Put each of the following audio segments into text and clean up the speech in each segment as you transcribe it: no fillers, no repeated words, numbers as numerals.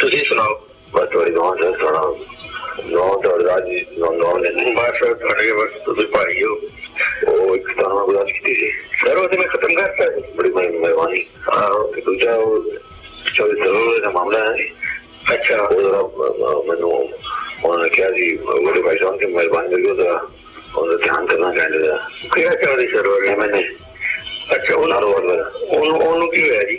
ਤੁਸੀਂ ਸੁਣਾਓ। ਬਸ ਤੁਹਾਡੀ ਨੌਂ ਸਰ ਸੁਣਾ ਨੌਂ ਤੋਂ ਰਾਜੀ ਨੌਂ ਨੇ ਬਸ ਤੁਹਾਡੇ ਬਸ ਤੁਸੀਂ ਭਾਈ ਹੋ ਉਹ ਇੱਕ ਤਰ੍ਹਾਂ ਬੁਲਾਸ ਕੀਤੀ ਸੀ ਸਰ, ਉਹ ਤੇ ਮੈਂ ਖਤਮ ਕਰਤਾ। ਬੜੀ ਮਿਹਰਬਾਨੀ। ਹਾਂ ਦੂਜਾ ਉਹ 24 ਦਾ ਮਾਮਲਾ ਹੈ। ਅੱਛਾ, ਉਹ ਮੈਨੂੰ ਉਹਨਾਂ ਨੇ ਕਿਹਾ ਜੀ ਬੜੇ ਭਾਈ ਸਾਹਿਬ ਦੀ ਮਿਹਰਬਾਨੀ ਕਰਿਓ ਤਾਂ ਉਹਦਾ ਧਿਆਨ ਕਰਨਾ ਚਾਹੀਦਾ। ਕਿਹੜਾ ਚਾਹਦੀ ਸਰ ਉਹ ਮੈਨੇ। ਅੱਛਾ, ਉਹਨਾਂ ਨੂੰ ਉਹਨੂੰ ਕੀ ਹੋਇਆ ਜੀ?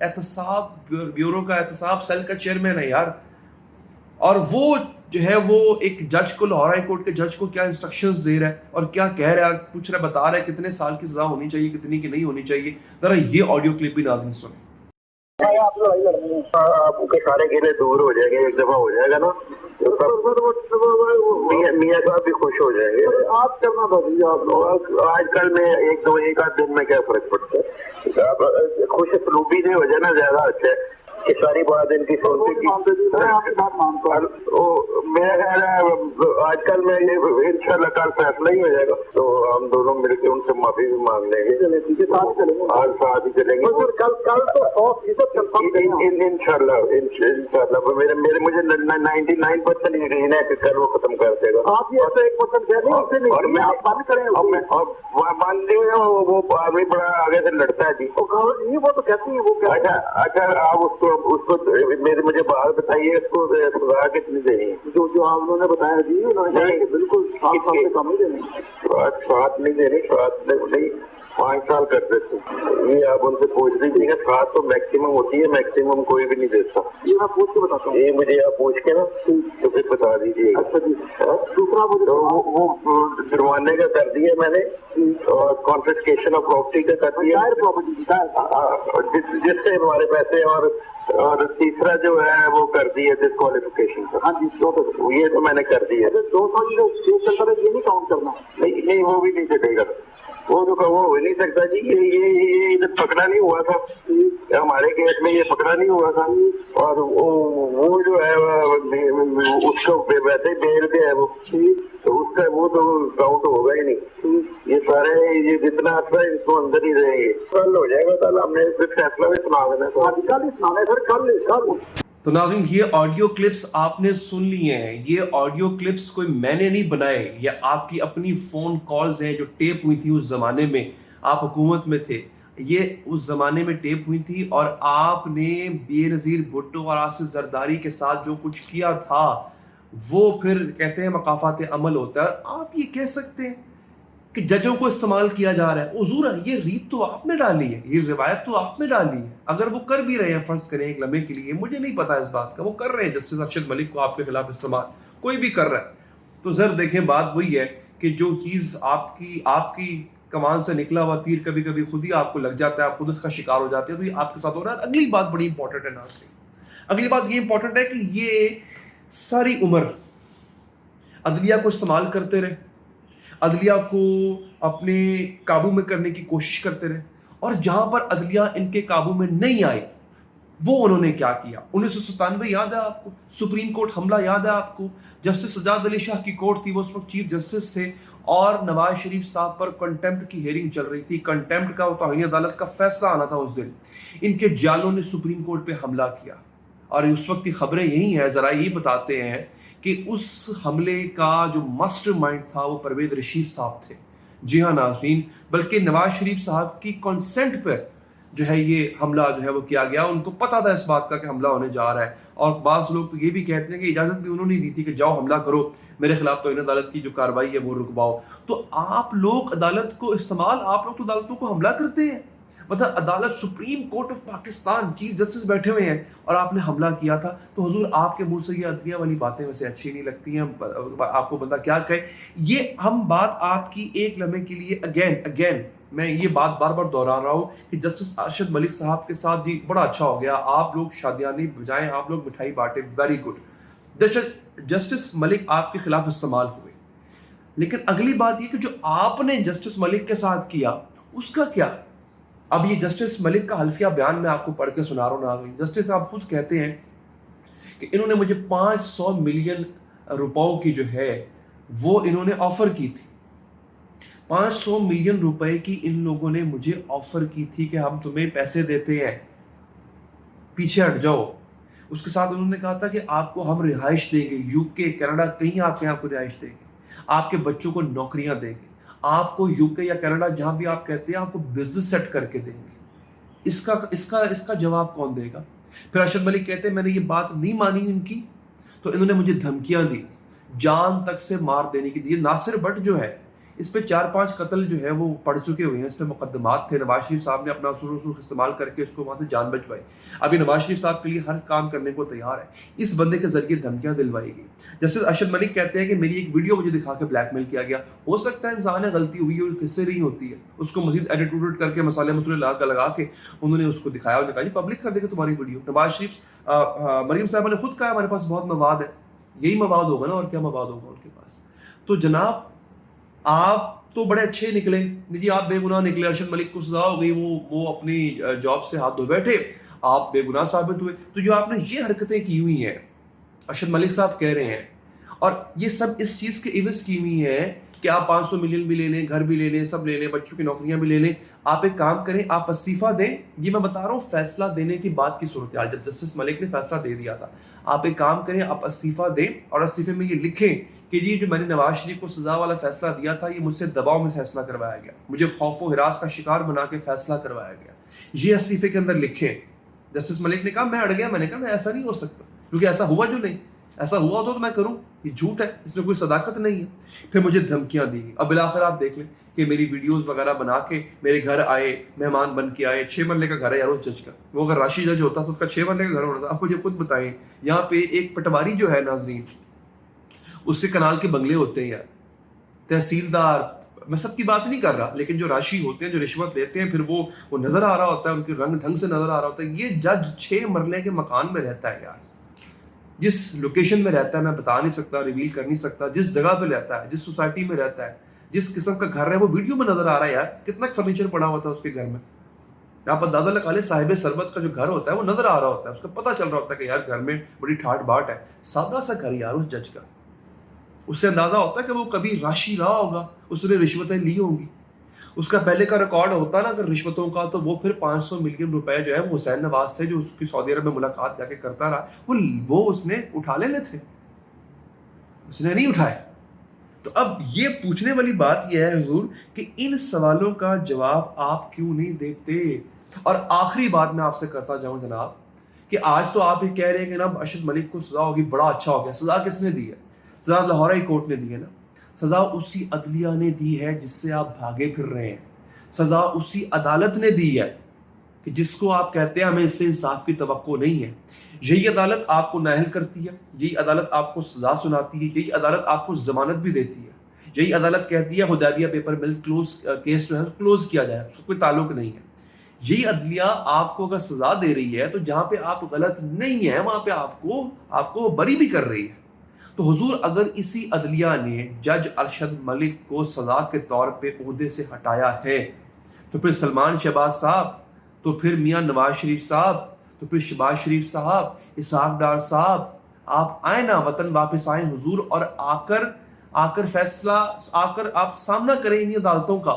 احتساب بیورو کا احتساب سیل کا چیئرمین ہے یار, اور وہ جو ہے وہ ایک جج کو, لاہور ہائی کورٹ کے جج کو کیا انسٹرکشنز دے رہا ہے اور کیا کہہ رہا ہے, پوچھ رہا ہے, بتا رہا ہے کتنے سال کی سزا ہونی چاہیے, کتنی کی نہیں ہونی چاہیے. ذرا یہ آڈیو کلپ بھی ناظرین سنیں. آپ کے سارے گلے دور ہو جائیں گے, ایک دفعہ ہو جائے گا نا میاں صاحب بھی خوش ہو جائیں گے. آپ کرنا بھائی آج کل میں ایک آدھ دن میں کیا فرق پڑتا ہے, خوش اسلوبی سے ہو جائے نا زیادہ اچھا ہے. یہ ساری بات ان کی سنتے میرا خیال ہے آج کل میں انشاءاللہ کل فیصلہ ہی ہو جائے گا, تو ہم دونوں مل کے ان سے معافی بھی مانگ لیں گے, آج ساتھ ہی چلیں گے انشاءاللہ. مجھے 99% یقین ہے کہ کل وہ ختم کر دے گا. آپ یہ 1% کہہ دیں مان لیے وہ آدمی بڑا آگے سے لڑتا ہے جی, وہ تو کہتی ہے وہ. اچھا آپ اس کو مجھے بات بتائیے اس کو سزا کتنی دینی ہے؟ جو آپ لوگوں نے بتایا جی بالکل 7 سال سے کم ہی دینی, 7 نہیں دینی, 7 نہیں 5 سال کر دیتے. یہ آپ ان سے پوچھ لیجیے گا, 7 تو میکسیمم ہوتی ہے, میکسیمم کوئی بھی نہیں دیتا. یہ میں پوچھ کے بتاتا ہوں, یہ مجھے آپ پوچھ کے نا تو پھر بتا دیجیے. اچھا جی. دوسرا وہ جرمانے کا کر دیا میں نے, اور کانفسکیشن آف پراپرٹی کا کر دیا, جس سے ہمارے پیسے, اور تیسرا جو ہے وہ کر دی ہے ڈسکوالیفیکیشن کا. ہاں جی, یہ تو میں نے کر دی ہے. 2 سال یہ نہیں کاؤنٹ کرنا, نہیں وہ بھی نہیں چلے گا, وہ تو وہ ہو نہیں سکتا جی. یہ پکڑا نہیں ہوا تھا ہمارے کیس میں, یہ پکڑا نہیں ہوا تھا, اور وہ جو ہے اس کو ویسے ہی بیل کے ہے وہ, تو اس کا وہ تو کاؤنٹ ہوگا ہی نہیں. یہ سارے یہ جتنا اچھا ہے اس کو اندر ہی رہیں گے. کل ہو جائے گا, کل ہم نے فیصلہ بھی سنا دینا, کل ہی سنانا ہے سر, کل. تو ناظرین یہ آڈیو کلپس آپ نے سن لیے ہیں. یہ آڈیو کلپس کوئی میں نے نہیں بنائے, یہ آپ کی اپنی فون کالز ہیں جو ٹیپ ہوئی تھی اس زمانے میں, آپ حکومت میں تھے, یہ اس زمانے میں ٹیپ ہوئی تھی, اور آپ نے بے نظیر بھٹو اور آصف زرداری کے ساتھ جو کچھ کیا تھا وہ پھر کہتے ہیں مقافات عمل ہوتا ہے. اور آپ یہ کہہ سکتے ہیں کہ ججوں کو استعمال کیا جا رہا ہے. حضور یہ ریت تو آپ نے ڈالی ہے, یہ روایت تو آپ نے ڈالی ہے. اگر وہ کر بھی رہے ہیں, فرض کریں ایک لمحے کے لیے, مجھے نہیں پتا اس بات کا, وہ کر رہے ہیں جسٹس ارشد ملک کو آپ کے خلاف استعمال, کوئی بھی کر رہا ہے, تو ذرا دیکھیں بات وہی ہے کہ جو چیز آپ کی کمان سے نکلا ہوا تیر کبھی کبھی خود ہی آپ کو لگ جاتا ہے, آپ خود اس کا شکار ہو جاتے ہیں, تو یہ آپ کے ساتھ ہو رہا ہے. اگلی بات بڑی امپورٹنٹ ہے ناظرین, اگلی بات یہ امپورٹنٹ ہے کہ یہ ساری عمر عدلیہ کو استعمال کرتے رہے, عدلیہ کو اپنے قابو میں کرنے کی کوشش کرتے رہے, اور جہاں پر عدلیہ ان کے قابو میں نہیں آئی وہ انہوں نے کیا کیا. 1997 یاد ہے آپ کو, سپریم کورٹ حملہ یاد ہے آپ کو, جسٹس سجاد علی شاہ کی کورٹ تھی, وہ اس وقت چیف جسٹس تھے, اور نواز شریف صاحب پر کنٹمپٹ کی ہیئرنگ چل رہی تھی, کنٹمپٹ کا توہین عدالت کا فیصلہ آنا تھا اس دن. ان کے جالوں نے سپریم کورٹ پہ حملہ کیا, اور اس وقت کی خبریں یہی ہیں, ذرا یہ بتاتے ہیں کہ اس حملے کا جو مسٹر مائنڈ تھا وہ پرویز رشید صاحب تھے. جی ہاں ناظرین, بلکہ نواز شریف صاحب کی کنسنٹ پر جو ہے یہ حملہ جو ہے وہ کیا گیا. ان کو پتا تھا اس بات کا کہ حملہ ہونے جا رہا ہے, اور بعض لوگ تو یہ بھی کہتے ہیں کہ اجازت بھی انہوں نے دی تھی کہ جاؤ حملہ کرو, میرے خلاف توہین عدالت کی جو کارروائی ہے وہ رکواؤ. تو آپ لوگ عدالت کو استعمال, آپ لوگ تو عدالتوں کو حملہ کرتے ہیں. مطلب عدالت supreme court of Pakistan, chief justice بیٹھے ہوئے ہیں, اور آپ نے حملہ کیا تھا. تو حضور آپ کے منہ سے یہ عدلیہ والی باتیں ویسے اچھی نہیں لگتی ہیں, آپ کو بندہ کیا کہے. یہ ہم بات آپ کی ایک لمحے کے لیے اگین میں یہ بات بار بار دہرا رہا ہوں کہ جسٹس ارشد ملک صاحب کے ساتھ جی بڑا اچھا ہو گیا, آپ لوگ شادیاں نہیں بجائیں, آپ لوگ مٹھائی بانٹے, ویری گڈ. جسٹس ملک آپ کے خلاف استعمال ہوئے, لیکن اگلی بات یہ کہ جو آپ نے جسٹس ملک کے ساتھ کیا اس کا کیا. اب یہ جسٹس ملک کا حلفیہ بیان میں آپ کو پڑھ کے سنا رہا ہوں. جسٹس صاحب خود کہتے ہیں کہ انہوں نے مجھے 500 ملین روپوں کی جو ہے وہ انہوں نے آفر کی تھی. 500 ملین روپے کی ان لوگوں نے مجھے آفر کی تھی کہ ہم تمہیں پیسے دیتے ہیں, پیچھے ہٹ جاؤ. اس کے ساتھ انہوں نے کہا تھا کہ آپ کو ہم رہائش دیں گے, یو کے کینیڈا کہیں آپ کے یہاں کو رہائش دیں گے, آپ کے بچوں کو نوکریاں دیں گے, آپ کو یو کے یا کینیڈا جہاں بھی آپ کہتے ہیں آپ کو بزنس سیٹ کر کے دیں گے. اس کا جواب کون دے گا؟ پھر ارشد ملک کہتے ہیں میں نے یہ بات نہیں مانی ان کی, تو انہوں نے مجھے دھمکیاں دی, جان تک سے مار دینے کی دی. ناصر بٹ جو ہے اس پہ 4-5 قتل جو ہے وہ پڑ چکے ہوئے ہیں, اس پہ مقدمات تھے. نواز شریف صاحب نے اپنا سرخ استعمال کر کے اس کو وہاں سے جان بچوائی. ابھی نواز شریف صاحب کے لیے ہر کام کرنے کو تیار ہے. اس بندے کے ذریعے دھمکیاں دلوائی گئی. جسٹس ارشد ملک کہتے ہیں کہ میری ایک ویڈیو مجھے دکھا کے بلیک میل کیا گیا. ہو سکتا ہے انسان ہے, غلطی ہوئی اور کس سے نہیں ہوتی ہے, اس کو مزید ایڈیٹ کر کے مسالے مسئلے لگا کے انہوں نے اس کو دکھایا اور کہا جی پبلک کر دے گا تمہاری ویڈیو. نواز شریف مریم صاحبہ نے خود کہا ہمارے پاس بہت مواد ہے. یہی مواد ہوگا نا, اور کیا مواد ہوگا ان کے پاس. تو جناب آپ تو بڑے اچھے نکلے جی, آپ بے گناہ نکلے. ارشد ملک کو سزا ہو گئی, وہ اپنی جاب سے ہاتھ دھو بیٹھے, آپ بے گناہ ثابت ہوئے. تو جو آپ نے یہ حرکتیں کی ہوئی ہیں, ارشد ملک صاحب کہہ رہے ہیں, اور یہ سب اس چیز کے عوض کی ہوئی ہیں کہ آپ 500 ملین بھی لے لیں, گھر بھی لے لیں, سب لے لیں, بچوں کی نوکریاں بھی لے لیں. آپ ایک کام کریں, آپ استعفیٰ دیں. یہ میں بتا رہا ہوں فیصلہ دینے کی بات کی صورتحال, جب جسٹس ملک نے فیصلہ دے دیا تھا. آپ ایک کام کریں, آپ استعفیٰ دیں اور استعفے میں یہ لکھیں کہ یہ جو میں نے نواز شریف کو سزا والا فیصلہ دیا تھا, یہ مجھ سے دباؤ میں فیصلہ کروایا گیا, مجھے خوف و ہراس کا شکار بنا کے فیصلہ کروایا گیا. یہ استعفے کے اندر لکھیں. جسٹس ملک نے کہا میں اڑ گیا, میں نے کہا میں ایسا نہیں ہو سکتا, کیونکہ ایسا ہوا جو نہیں, ایسا ہوا تو میں کروں, یہ جھوٹ ہے, اس میں کوئی صداقت نہیں ہے. پھر مجھے دھمکیاں دی گئی. اب بالآخر آپ دیکھ لیں کہ میری ویڈیوز وغیرہ بنا کے میرے گھر آئے, مہمان بن کے آئے. 6 مرلے کا گھر ہے یار اس جج کا, وہ اگر راشی جج ہوتا تو اس کا 6 مرلے کا گھر ہونا تھا. آپ مجھے خود بتائیں, یہاں پہ ایک پٹواری جو ہے ناظرین, اس سے کنال کے بنگلے ہوتے ہیں یار, تحصیلدار, میں سب کی بات نہیں کر رہا, لیکن جو راشی ہوتے ہیں, جو رشوت لیتے ہیں, پھر وہ نظر آ رہا ہوتا ہے, ان کے رنگ ڈھنگ سے نظر آ رہا ہوتا ہے. یہ جج 6 مرلے کے مکان میں رہتا ہے یار, جس لوکیشن میں رہتا ہے میں بتا نہیں سکتا, ریویل کر نہیں سکتا, جس جگہ پہ رہتا ہے, جس سوسائٹی میں رہتا ہے, جس قسم کا گھر ہے, وہ ویڈیو میں نظر آ رہا ہے یار. کتنا فرنیچر پڑا ہوا تھا اس کے گھر میں. آپ اندازہ لگا لیں, صاحب ثروت کا جو گھر ہوتا ہے وہ نظر آ رہا ہوتا ہے, اس کا پتہ چل رہا ہوتا ہے کہ یار گھر میں بڑی ٹھاٹ باٹ ہے. سادہ سا گھر یار اس جج کا, اس سے اندازہ ہوتا ہے کہ وہ کبھی راشی رہا ہوگا, اس نے رشوتیں لی ہوں گی. اس کا پہلے کا ریکارڈ ہوتا نا اگر رشوتوں کا, تو وہ پھر 500 ملین روپے جو ہے وہ حسین نواز سے, جو اس کی سعودی عرب میں ملاقات جا کے کرتا رہا, وہ اس نے اٹھا لینے تھے, اس نے نہیں اٹھائے. تو اب یہ پوچھنے والی بات یہ ہے حضور کہ ان سوالوں کا جواب آپ کیوں نہیں دیتے. اور آخری بات میں آپ سے کرتا جاؤں جناب, کہ آج تو آپ یہ کہہ رہے ہیں کہ جناب ارشد ملک کو سزا ہوگی, بڑا اچھا ہو گیا. سزا کس نے دی ہے؟ سزا لاہور ہائی کورٹ نے دی ہے نا. سزا اسی عدلیہ نے دی ہے جس سے آپ بھاگے پھر رہے ہیں. سزا اسی عدالت نے دی ہے کہ جس کو آپ کہتے ہیں ہمیں اس سے انصاف کی توقع نہیں ہے. یہی عدالت آپ کو نااہل کرتی ہے, یہی عدالت آپ کو سزا سناتی ہے, یہی عدالت آپ کو ضمانت بھی دیتی ہے, یہی عدالت کہتی ہے حدیبیہ پیپر مل کیس جو ہے کلوز کیا جائے, اس کو کوئی تعلق نہیں ہے. یہی عدلیہ آپ کو اگر سزا دے رہی ہے تو جہاں پہ آپ غلط نہیں ہیں وہاں پہ آپ کو بری بھی کر رہی ہے. تو حضور اگر اسی عدلیہ نے جج ارشد ملک کو سزا کے طور پہ عہدے سے ہٹایا ہے, تو پھر سلمان شہباز صاحب, تو پھر میاں نواز شریف صاحب, تو پھر شہباز شریف صاحب, اسحاق ڈار صاحب, آپ آئیں نا, وطن واپس آئیں حضور, اور آ کر فیصلہ آپ سامنا کریں انہیں عدالتوں کا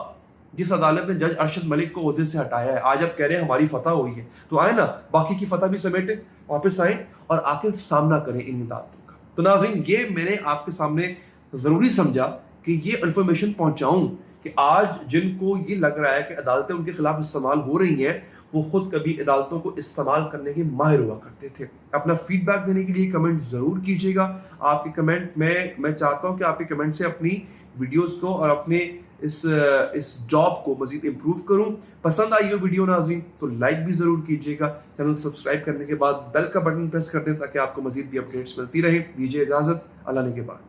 جس عدالت نے جج ارشد ملک کو عہدے سے ہٹایا ہے. آج آپ کہہ رہے ہیں ہماری فتح ہوئی ہے, تو آئیں نا, باقی کی فتح بھی سمیٹیں, واپس آئیں اور آ کے سامنا کریں ان عدالتوں کا. تو ناظرین یہ میں نے آپ کے سامنے ضروری سمجھا کہ یہ انفارمیشن پہنچاؤں کہ آج جن کو یہ لگ رہا ہے کہ عدالتیں ان کے خلاف استعمال ہو رہی ہیں, وہ خود کبھی عدالتوں کو استعمال کرنے کے ماہر ہوا کرتے تھے. اپنا فیڈ بیک دینے کے لیے کمنٹ ضرور کیجیے گا. آپ کے کمنٹ میں چاہتا ہوں کہ آپ کے کمنٹ سے اپنی ویڈیوز کو اور اپنے اس جاب کو مزید امپروو کروں. پسند آئی ہو ویڈیو ناظرین تو لائک بھی ضرور کیجیے گا. چینل سبسکرائب کرنے کے بعد بیل کا بٹن پریس کر دیں تاکہ آپ کو مزید بھی اپڈیٹس ملتی رہیں. دیجیے اجازت, اللہ نے کے بعد.